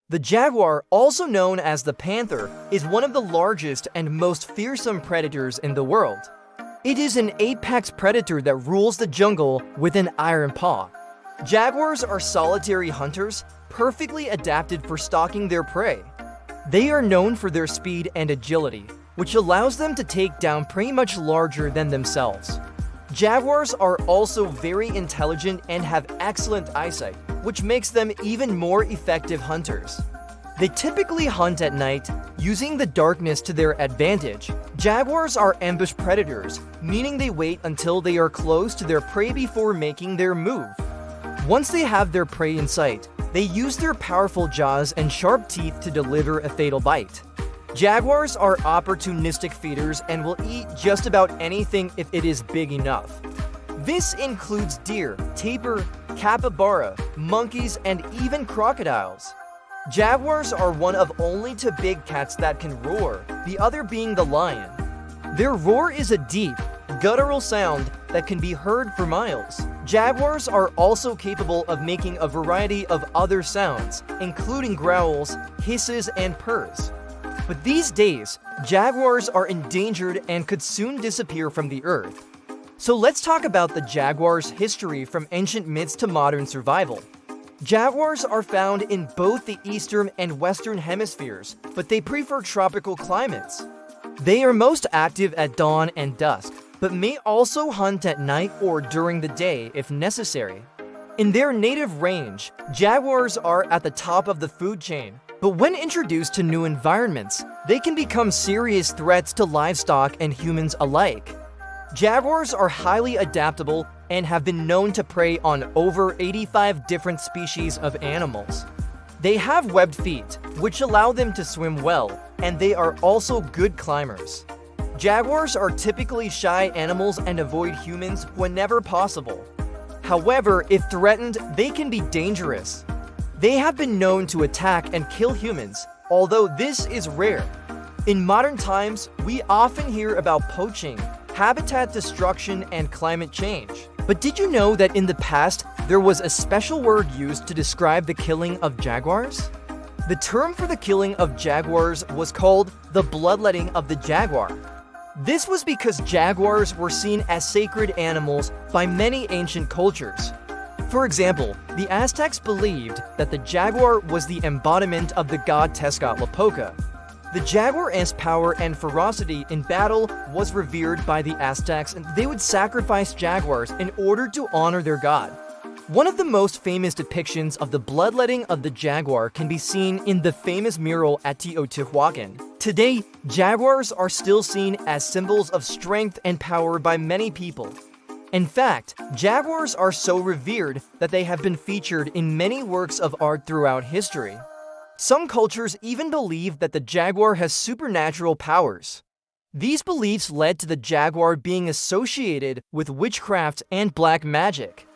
The jaguar, also known as the panther, is one of the largest and most fearsome predators in the world. It is an apex predator that rules the jungle with an iron paw. Jaguars are solitary hunters, perfectly adapted for stalking their prey. They are known for their speed and agility, which allows them to take down prey much larger than themselves. Jaguars are also very intelligent and have excellent eyesight, which makes them even more effective hunters. They typically hunt at night, using the darkness to their advantage. Jaguars are ambush predators, meaning they wait until they are close to their prey before making their move. Once they have their prey in sight, they use their powerful jaws and sharp teeth to deliver a fatal bite. Jaguars are opportunistic feeders and will eat just about anything if it is big enough. This includes deer, tapir, capybara, monkeys, and even crocodiles. Jaguars are one of only two big cats that can roar, the other being the lion. Their roar is a deep, guttural sound that can be heard for miles. Jaguars are also capable of making a variety of other sounds, including growls, hisses, and purrs. But these days, jaguars are endangered and could soon disappear from the earth. So let's talk about the jaguar's history from ancient myths to modern survival. Jaguars are found in both the eastern and western hemispheres, but they prefer tropical climates. They are most active at dawn and dusk, but may also hunt at night or during the day if necessary. In their native range, jaguars are at the top of the food chain, but when introduced to new environments, they can become serious threats to livestock and humans alike. Jaguars are highly adaptable and have been known to prey on over 85 different species of animals. They have webbed feet, which allow them to swim well, and they are also good climbers. Jaguars are typically shy animals and avoid humans whenever possible. However, if threatened, they can be dangerous. They have been known to attack and kill humans, although this is rare. In modern times, we often hear about poaching, habitat destruction, and climate change. But did you know that in the past, there was a special word used to describe the killing of jaguars? The term for the killing of jaguars was called the bloodletting of the jaguar. This was because jaguars were seen as sacred animals by many ancient cultures. For example, the Aztecs believed that the jaguar was the embodiment of the god Tezcatlipoca. The jaguar's power and ferocity in battle was revered by the Aztecs, and they would sacrifice jaguars in order to honor their god. One of the most famous depictions of the bloodletting of the jaguar can be seen in the famous mural at Teotihuacan. Today, jaguars are still seen as symbols of strength and power by many people. In fact, jaguars are so revered that they have been featured in many works of art throughout history. Some cultures even believe that the jaguar has supernatural powers. These beliefs led to the jaguar being associated with witchcraft and black magic.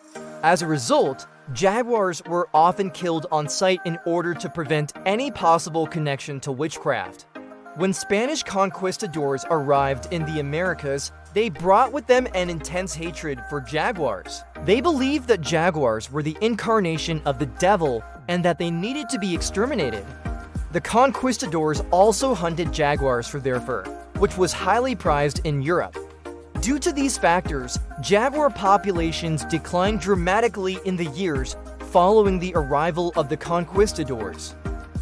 As a result, jaguars were often killed on sight in order to prevent any possible connection to witchcraft. When Spanish conquistadors arrived in the Americas, they brought with them an intense hatred for jaguars. They believed that jaguars were the incarnation of the devil and that they needed to be exterminated. The conquistadors also hunted jaguars for their fur, which was highly prized in Europe. Due to these factors, jaguar populations declined dramatically in the years following the arrival of the conquistadors.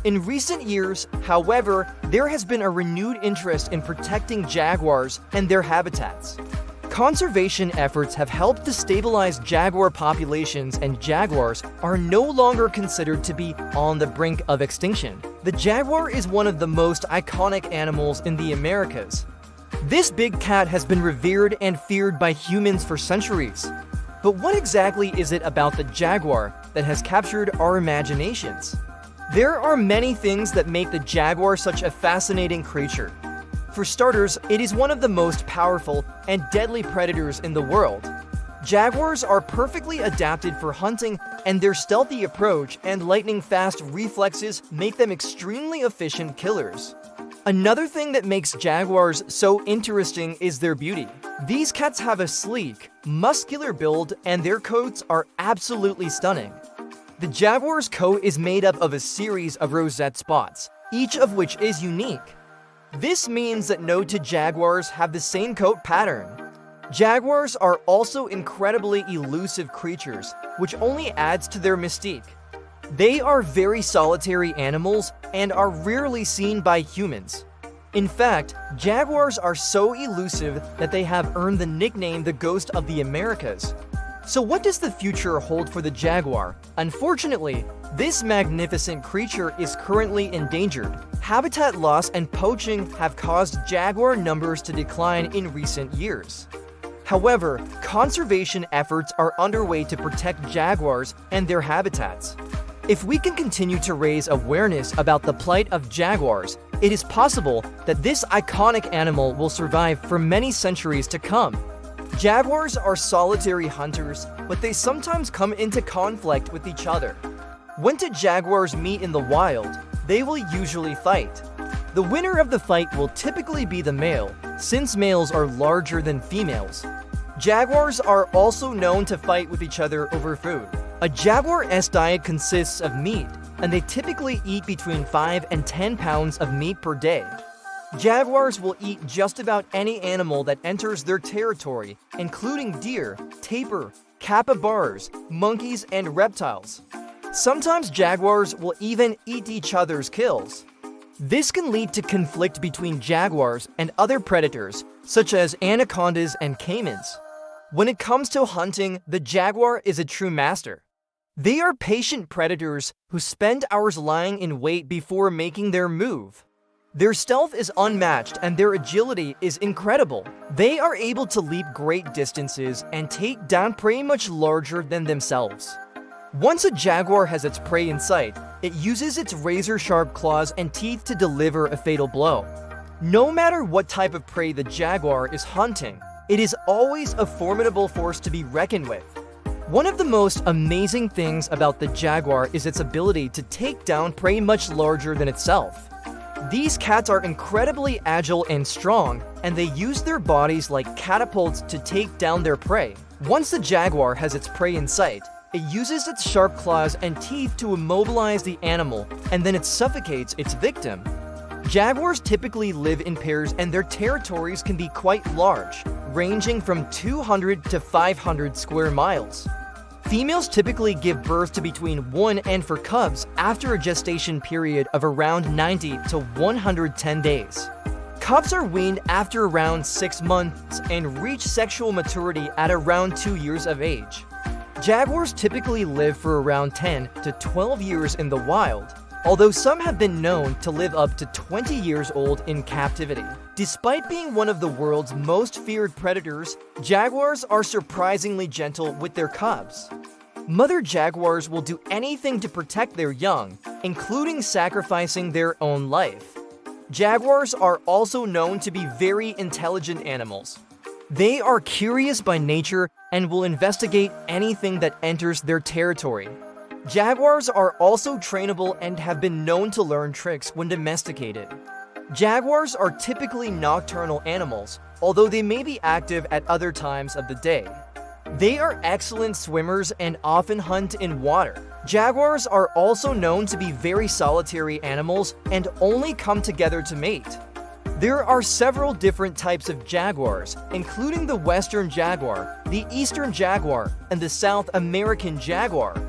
In recent years, however, there has been a renewed interest in protecting jaguars and their habitats. Conservation efforts have helped to stabilize jaguar populations, and jaguars are no longer considered to be on the brink of extinction. The jaguar is one of the most iconic animals in the Americas. This big cat has been revered and feared by humans for centuries. But what exactly is it about the jaguar that has captured our imaginations? There are many things that make the jaguar such a fascinating creature. For starters, it is one of the most powerful and deadly predators in the world. Jaguars are perfectly adapted for hunting, and their stealthy approach and lightning-fast reflexes make them extremely efficient killers. Another thing that makes jaguars so interesting is their beauty. These cats have a sleek, muscular build, and their coats are absolutely stunning. The jaguar's coat is made up of a series of rosette spots, each of which is unique. This means that no two jaguars have the same coat pattern. Jaguars are also incredibly elusive creatures, which only adds to their mystique. They are very solitary animals and are rarely seen by humans. In fact, jaguars are so elusive that they have earned the nickname the Ghost of the Americas. So what does the future hold for the jaguar? Unfortunately, this magnificent creature is currently endangered. Habitat loss and poaching have caused jaguar numbers to decline in recent years. However, conservation efforts are underway to protect jaguars and their habitats. If we can continue to raise awareness about the plight of jaguars, it is possible that this iconic animal will survive for many centuries to come. Jaguars are solitary hunters, but they sometimes come into conflict with each other. When two jaguars meet in the wild, they will usually fight. The winner of the fight will typically be the male, since males are larger than females. Jaguars are also known to fight with each other over food. A jaguar's diet consists of meat, and they typically eat between 5 and 10 pounds of meat per day. Jaguars will eat just about any animal that enters their territory, including deer, tapir, capybaras, monkeys, and reptiles. Sometimes jaguars will even eat each other's kills. This can lead to conflict between jaguars and other predators, such as anacondas and caimans. When it comes to hunting, the jaguar is a true master. They are patient predators who spend hours lying in wait before making their move. Their stealth is unmatched and their agility is incredible. They are able to leap great distances and take down prey much larger than themselves. Once a jaguar has its prey in sight, it uses its razor-sharp claws and teeth to deliver a fatal blow. No matter what type of prey the jaguar is hunting, it is always a formidable force to be reckoned with. One of the most amazing things about the jaguar is its ability to take down prey much larger than itself. These cats are incredibly agile and strong, and they use their bodies like catapults to take down their prey. Once the jaguar has its prey in sight, it uses its sharp claws and teeth to immobilize the animal, and then it suffocates its victim. Jaguars typically live in pairs and their territories can be quite large, ranging from 200 to 500 square miles. Females typically give birth to between 1 and 4 cubs after a gestation period of around 90 to 110 days. Cubs are weaned after around 6 months and reach sexual maturity at around 2 years of age. Jaguars typically live for around 10 to 12 years in the wild, although some have been known to live up to 20 years old in captivity. Despite being one of the world's most feared predators, jaguars are surprisingly gentle with their cubs. Mother jaguars will do anything to protect their young, including sacrificing their own life. Jaguars are also known to be very intelligent animals. They are curious by nature and will investigate anything that enters their territory. Jaguars are also trainable and have been known to learn tricks when domesticated. Jaguars are typically nocturnal animals, although they may be active at other times of the day. They are excellent swimmers and often hunt in water. Jaguars are also known to be very solitary animals and only come together to mate. There are several different types of jaguars, including the Western jaguar, the Eastern jaguar, and the South American jaguar.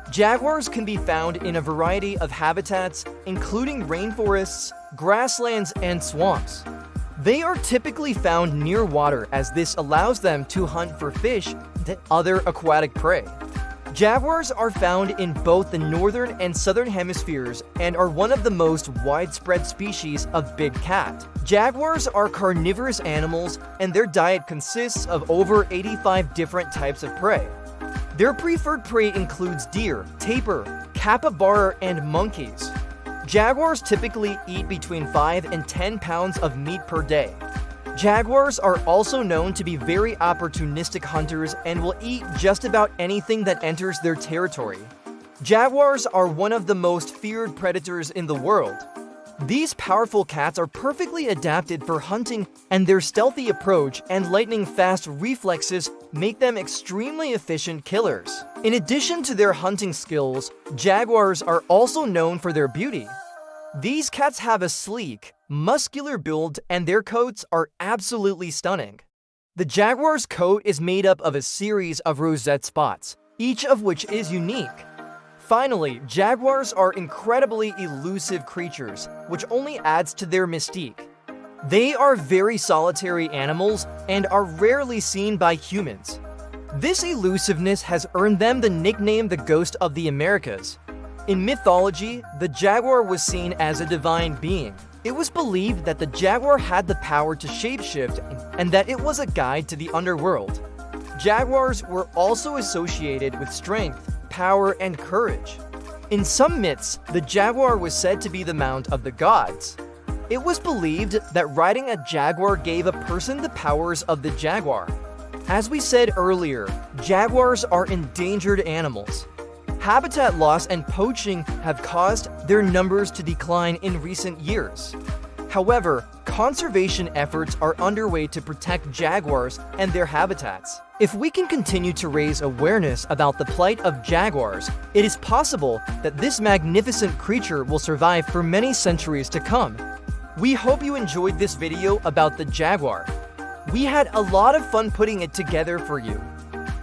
Jaguars can be found in a variety of habitats, including rainforests, grasslands, and swamps. They are typically found near water as this allows them to hunt for fish and other aquatic prey. Jaguars are found in both the northern and southern hemispheres and are one of the most widespread species of big cat. Jaguars are carnivorous animals and their diet consists of over 85 different types of prey. Their preferred prey includes deer, tapir, capybara, and monkeys. Jaguars typically eat between 5 and 10 pounds of meat per day. Jaguars are also known to be very opportunistic hunters and will eat just about anything that enters their territory. Jaguars are one of the most feared predators in the world. These powerful cats are perfectly adapted for hunting, and their stealthy approach and lightning-fast reflexes make them extremely efficient killers. In addition to their hunting skills, jaguars are also known for their beauty. These cats have a sleek, muscular build, and their coats are absolutely stunning. The jaguar's coat is made up of a series of rosette spots, each of which is unique. Finally, jaguars are incredibly elusive creatures, which only adds to their mystique. They are very solitary animals and are rarely seen by humans. This elusiveness has earned them the nickname the Ghost of the Americas. In mythology, the jaguar was seen as a divine being. It was believed that the jaguar had the power to shapeshift and that it was a guide to the underworld. Jaguars were also associated with strength, power, and courage. In some myths, the jaguar was said to be the mount of the gods. It was believed that riding a jaguar gave a person the powers of the jaguar. As we said earlier, jaguars are endangered animals. Habitat loss and poaching have caused their numbers to decline in recent years. However, conservation efforts are underway to protect jaguars and their habitats. If we can continue to raise awareness about the plight of jaguars, it is possible that this magnificent creature will survive for many centuries to come. We hope you enjoyed this video about the jaguar. We had a lot of fun putting it together for you.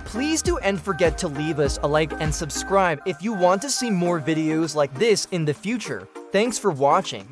Please don't forget to leave us a like and subscribe if you want to see more videos like this in the future. Thanks for watching.